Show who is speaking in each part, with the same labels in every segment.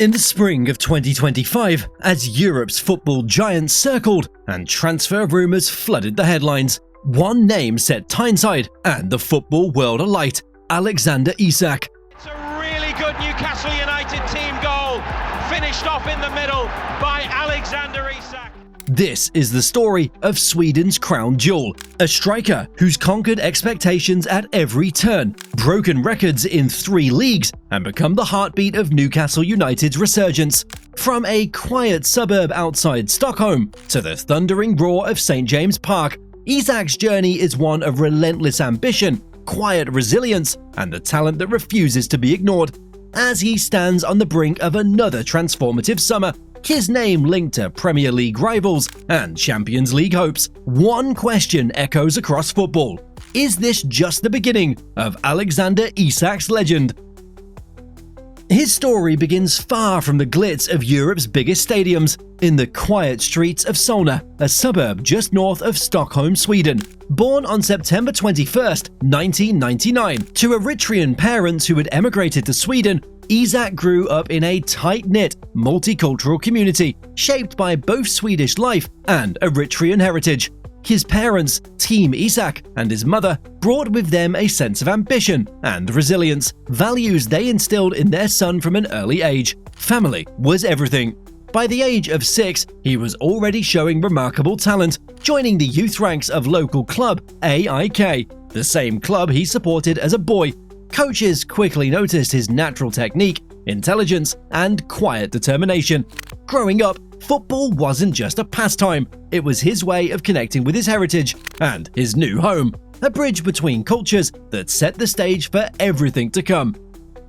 Speaker 1: In the spring of 2025, as Europe's football giants circled and transfer rumours flooded the headlines, one name set tyneside and the football world alight: Alexander Isak.
Speaker 2: It's a really good Newcastle United team goal, finished off in the middle by Alexander Isak.
Speaker 1: This is the story of Sweden's crown jewel, a striker who's conquered expectations at every turn, broken records in 3 leagues, and become the heartbeat of Newcastle United's resurgence. From a quiet suburb outside Stockholm to the thundering roar of St. James Park, Isak's journey is one of relentless ambition, quiet resilience, and the talent that refuses to be ignored. As he stands on the brink of another transformative summer, his name linked to Premier League rivals and Champions League hopes, one question echoes across football: is this just the beginning of Alexander Isak's legend? His story begins far from the glitz of Europe's biggest stadiums, in the quiet streets of Solna, a suburb just north of Stockholm, Sweden. Born on September 21st, 1999, to Eritrean parents who had emigrated to Sweden, Isak grew up in a tight-knit, multicultural community shaped by both Swedish life and Eritrean heritage. His parents, Team Isak, and his mother brought with them a sense of ambition and resilience, values they instilled in their son from an early age. Family was everything. By the age of 6, he was already showing remarkable talent, joining the youth ranks of local club AIK, the same club he supported as a boy. Coaches quickly noticed his natural technique, intelligence, and quiet determination. Growing up, football wasn't just a pastime, it was his way of connecting with his heritage and his new home, a bridge between cultures that set the stage for everything to come.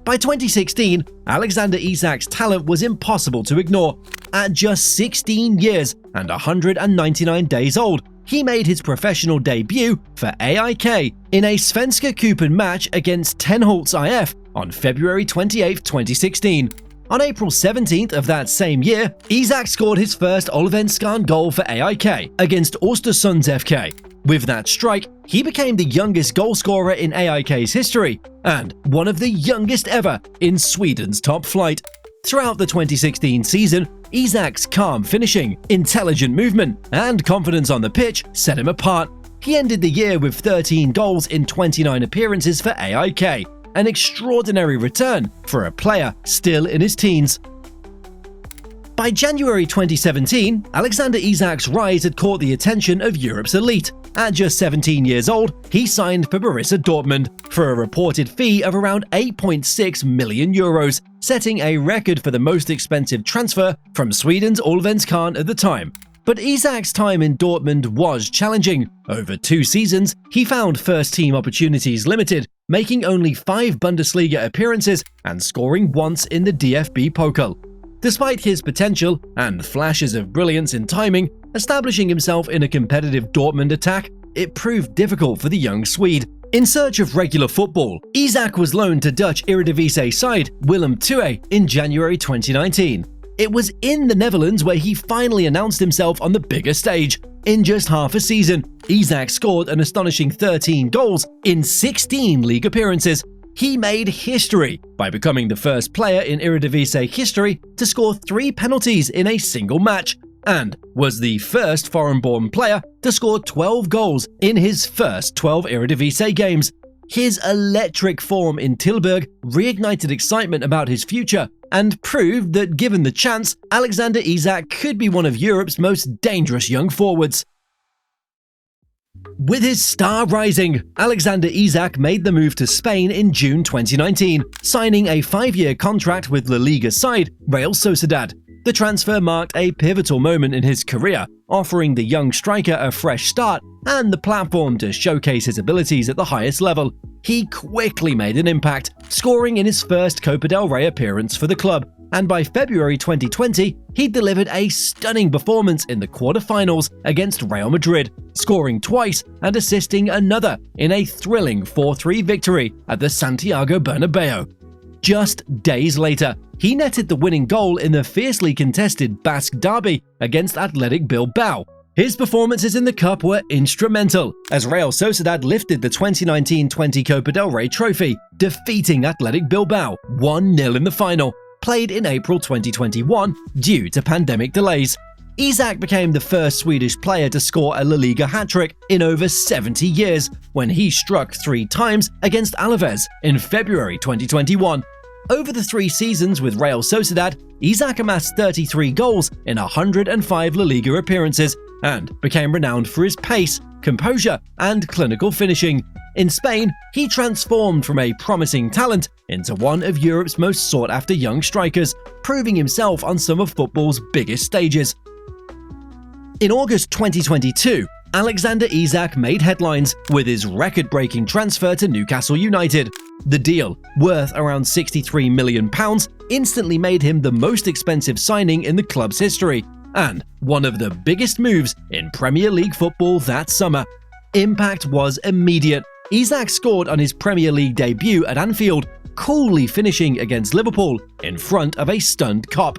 Speaker 1: By 2016, Alexander Isak's talent was impossible to ignore. At just 16 years and 199 days old, he made his professional debut for AIK in a Svenska Cupen match against Tenholtz IF on February 28, 2016. On April 17th of that same year, Isak scored his first Allsvenskan goal for AIK against Östersunds FK. With that strike, he became the youngest goalscorer in AIK's history and one of the youngest ever in Sweden's top flight. Throughout the 2016 season, Isak's calm finishing, intelligent movement, and confidence on the pitch set him apart. He ended the year with 13 goals in 29 appearances for AIK, an extraordinary return for a player still in his teens. By January 2017, Alexander Isak's rise had caught the attention of Europe's elite. At just 17 years old, he signed for Borussia Dortmund for a reported fee of around 8.6 million euros, setting a record for the most expensive transfer from Sweden's Allsvenskan at the time. But Isak's time in Dortmund was challenging. Over 2 seasons, he found first-team opportunities limited, making only 5 Bundesliga appearances and scoring once in the DFB Pokal. Despite his potential and flashes of brilliance in timing, establishing himself in a competitive Dortmund attack, it proved difficult for the young Swede. In search of regular football, Isak was loaned to Dutch Eredivisie side Willem II in January 2019. It was in the Netherlands where he finally announced himself on the bigger stage. In just half a season, Isak scored an astonishing 13 goals in 16 league appearances. He made history by becoming the first player in Eredivisie history to score 3 penalties in a single match, and was the first foreign-born player to score 12 goals in his first 12 Eredivisie games. His electric form in Tilburg reignited excitement about his future and proved that given the chance, Alexander Isak could be one of Europe's most dangerous young forwards. With his star rising, Alexander Isak made the move to Spain in June 2019, signing a 5-year contract with La Liga side Real Sociedad. The transfer marked a pivotal moment in his career, offering the young striker a fresh start and the platform to showcase his abilities at the highest level. He quickly made an impact, scoring in his first Copa del Rey appearance for the club, and by February 2020, he delivered a stunning performance in the quarter-finals against Real Madrid, scoring twice and assisting another in a thrilling 4-3 victory at the Santiago Bernabeu. Just days later, he netted the winning goal in the fiercely contested Basque derby against Athletic Bilbao. His performances in the Cup were instrumental, as Real Sociedad lifted the 2019-20 Copa del Rey trophy, defeating Athletic Bilbao 1-0 in the final. played in April 2021 due to pandemic delays. Isak became the first Swedish player to score a La Liga hat-trick in over 70 years when he struck 3 times against Alaves in February 2021. Over the 3 seasons with Real Sociedad, Isak amassed 33 goals in 105 La Liga appearances and became renowned for his pace, composure, and clinical finishing. In Spain, he transformed from a promising talent into one of Europe's most sought-after young strikers, proving himself on some of football's biggest stages. In August 2022, Alexander Isak made headlines with his record-breaking transfer to Newcastle United. The deal, worth around £63 million, instantly made him the most expensive signing in the club's history, and one of the biggest moves in Premier League football that summer. Impact was immediate. Isak scored on his Premier League debut at Anfield, coolly finishing against Liverpool in front of a stunned Kop.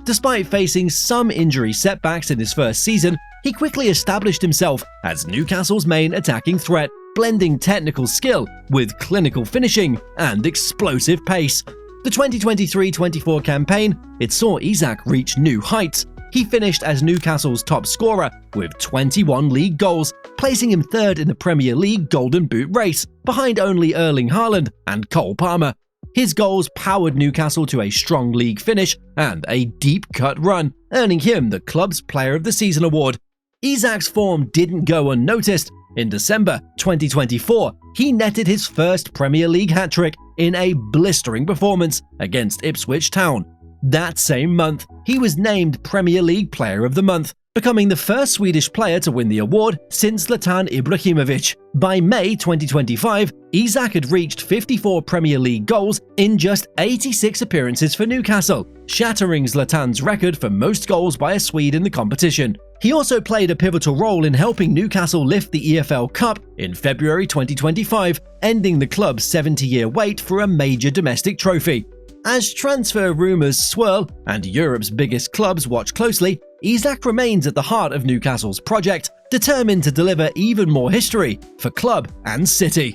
Speaker 1: Despite facing some injury setbacks in his first season, he quickly established himself as Newcastle's main attacking threat, blending technical skill with clinical finishing and explosive pace. The 2023-24 campaign, it saw Isak reach new heights. He finished as Newcastle's top scorer with 21 league goals, placing him third in the Premier League Golden Boot race, behind only Erling Haaland and Cole Palmer. His goals powered Newcastle to a strong league finish and a deep-cut run, earning him the club's Player of the Season award. Isak's form didn't go unnoticed. In December 2024, he netted his first Premier League hat-trick in a blistering performance against Ipswich Town. That same month, he was named Premier League Player of the Month, becoming the first Swedish player to win the award since Zlatan Ibrahimovic. By May 2025, Isak had reached 54 Premier League goals in just 86 appearances for Newcastle, shattering Zlatan's record for most goals by a Swede in the competition. He also played a pivotal role in helping Newcastle lift the EFL Cup in February 2025, ending the club's 70-year wait for a major domestic trophy. As transfer rumours swirl and Europe's biggest clubs watch closely, Isak remains at the heart of Newcastle's project, determined to deliver even more history for club and city.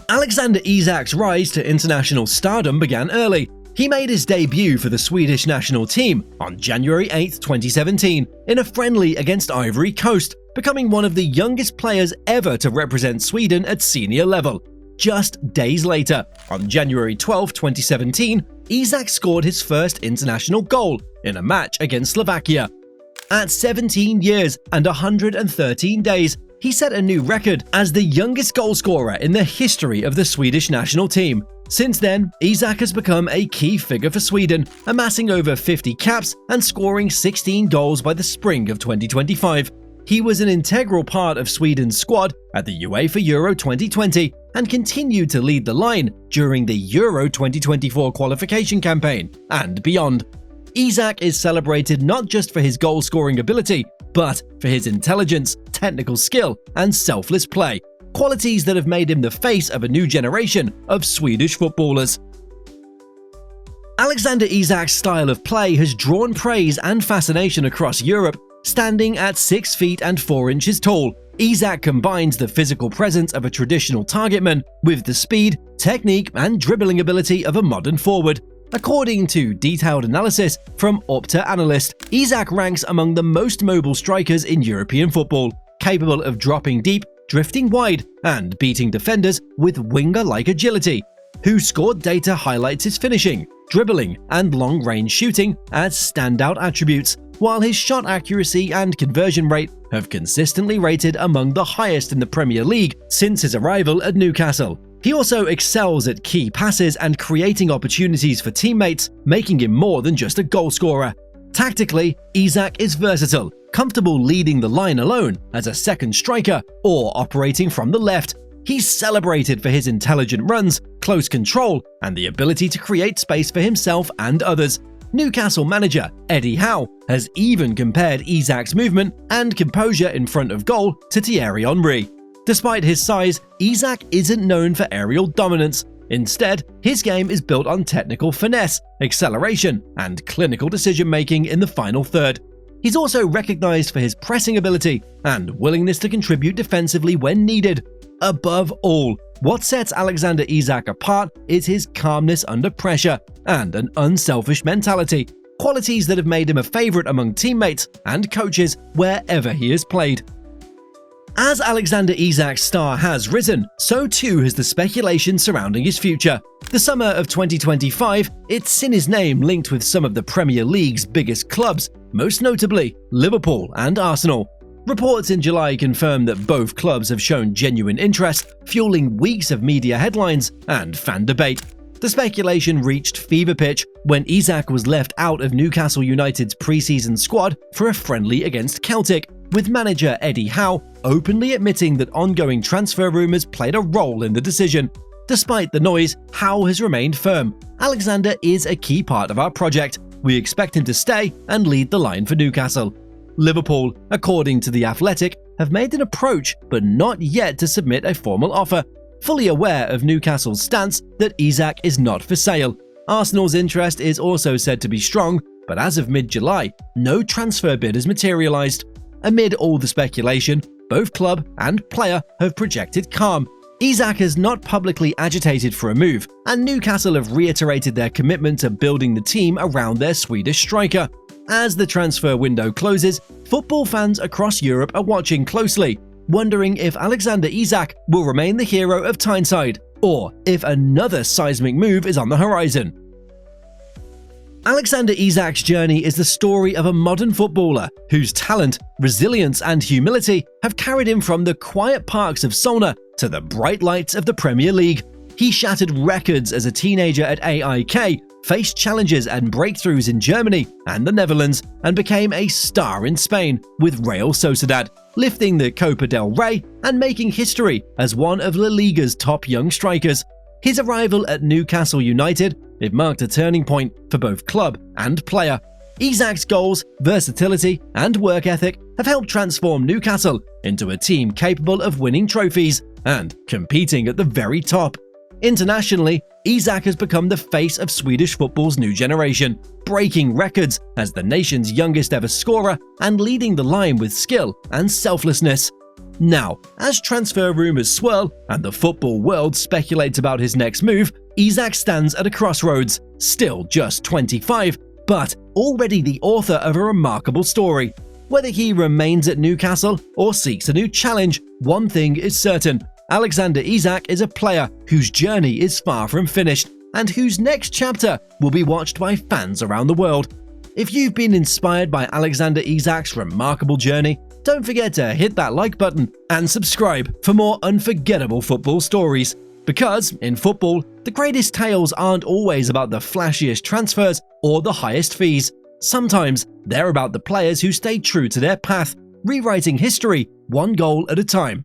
Speaker 1: Alexander Isak's rise to international stardom began early. He made his debut for the Swedish national team on January 8, 2017, in a friendly against Ivory Coast, becoming one of the youngest players ever to represent Sweden at senior level. Just days later, on January 12, 2017, Isak scored his first international goal in a match against Slovakia. At 17 years and 113 days, he set a new record as the youngest goalscorer in the history of the Swedish national team. Since then, Isak has become a key figure for Sweden, amassing over 50 caps and scoring 16 goals by the spring of 2025. He was an integral part of Sweden's squad at the UEFA Euro 2020 and continued to lead the line during the Euro 2024 qualification campaign and beyond. Isak is celebrated not just for his goal-scoring ability, but for his intelligence, technical skill, and selfless play, qualities that have made him the face of a new generation of Swedish footballers. Alexander Isak's style of play has drawn praise and fascination across Europe. Standing at 6 feet and 4 inches tall, Isak combines the physical presence of a traditional targetman with the speed, technique, and dribbling ability of a modern forward. According to detailed analysis from Opta Analyst, Isak ranks among the most mobile strikers in European football, capable of dropping deep, drifting wide, and beating defenders with winger-like agility. WhoScored data highlights his finishing, dribbling, and long-range shooting as standout attributes, while his shot accuracy and conversion rate have consistently rated among the highest in the Premier League since his arrival at Newcastle. He also excels at key passes and creating opportunities for teammates, making him more than just a goalscorer. Tactically, Isak is versatile, comfortable leading the line alone as a second striker or operating from the left. He's celebrated for his intelligent runs, close control, and the ability to create space for himself and others. Newcastle manager Eddie Howe has even compared Isak's movement and composure in front of goal to Thierry Henry. Despite his size, Isak isn't known for aerial dominance. Instead, his game is built on technical finesse, acceleration, and clinical decision-making in the final third. He's also recognized for his pressing ability and willingness to contribute defensively when needed. Above all, What sets Alexander Isak apart is his calmness under pressure and an unselfish mentality, qualities that have made him a favourite among teammates and coaches wherever he has played. As Alexander Isak's star has risen, so too has the speculation surrounding his future. The summer of 2025, it's seen his name linked with some of the Premier League's biggest clubs, most notably Liverpool and Arsenal. Reports in July confirmed that both clubs have shown genuine interest, fueling weeks of media headlines and fan debate. The speculation reached fever pitch when Isak was left out of Newcastle United's pre-season squad for a friendly against Celtic, with manager Eddie Howe openly admitting that ongoing transfer rumours played a role in the decision. Despite the noise, Howe has remained firm. Alexander is a key part of our project. We expect him to stay and lead the line for Newcastle. Liverpool, according to The Athletic, have made an approach but not yet to submit a formal offer, fully aware of Newcastle's stance that Isak is not for sale. Arsenal's interest is also said to be strong, but as of mid-July, no transfer bid has materialised. Amid all the speculation, both club and player have projected calm. Isak has not publicly agitated for a move, and Newcastle have reiterated their commitment to building the team around their Swedish striker. As the transfer window closes, football fans across Europe are watching closely, wondering if Alexander Isak will remain the hero of Tyneside, or if another seismic move is on the horizon. Alexander Isak's journey is the story of a modern footballer whose talent, resilience and humility have carried him from the quiet parks of Solna to the bright lights of the Premier League. He shattered records as a teenager at AIK, faced challenges and breakthroughs in Germany and the Netherlands, and became a star in Spain with Real Sociedad, lifting the Copa del Rey and making history as one of La Liga's top young strikers. His arrival at Newcastle United, it marked a turning point for both club and player. Isak's goals, versatility, and work ethic have helped transform Newcastle into a team capable of winning trophies and competing at the very top. Internationally, Isak has become the face of Swedish football's new generation, breaking records as the nation's youngest ever scorer and leading the line with skill and selflessness. Now, as transfer rumours swirl and the football world speculates about his next move, Isak stands at a crossroads, still just 25, but already the author of a remarkable story. Whether he remains at Newcastle or seeks a new challenge, one thing is certain: Alexander Isak is a player whose journey is far from finished and whose next chapter will be watched by fans around the world. If you've been inspired by Alexander Isak's remarkable journey, don't forget to hit that like button and subscribe for more unforgettable football stories. Because, in football, the greatest tales aren't always about the flashiest transfers or the highest fees. Sometimes they're about the players who stay true to their path, rewriting history one goal at a time.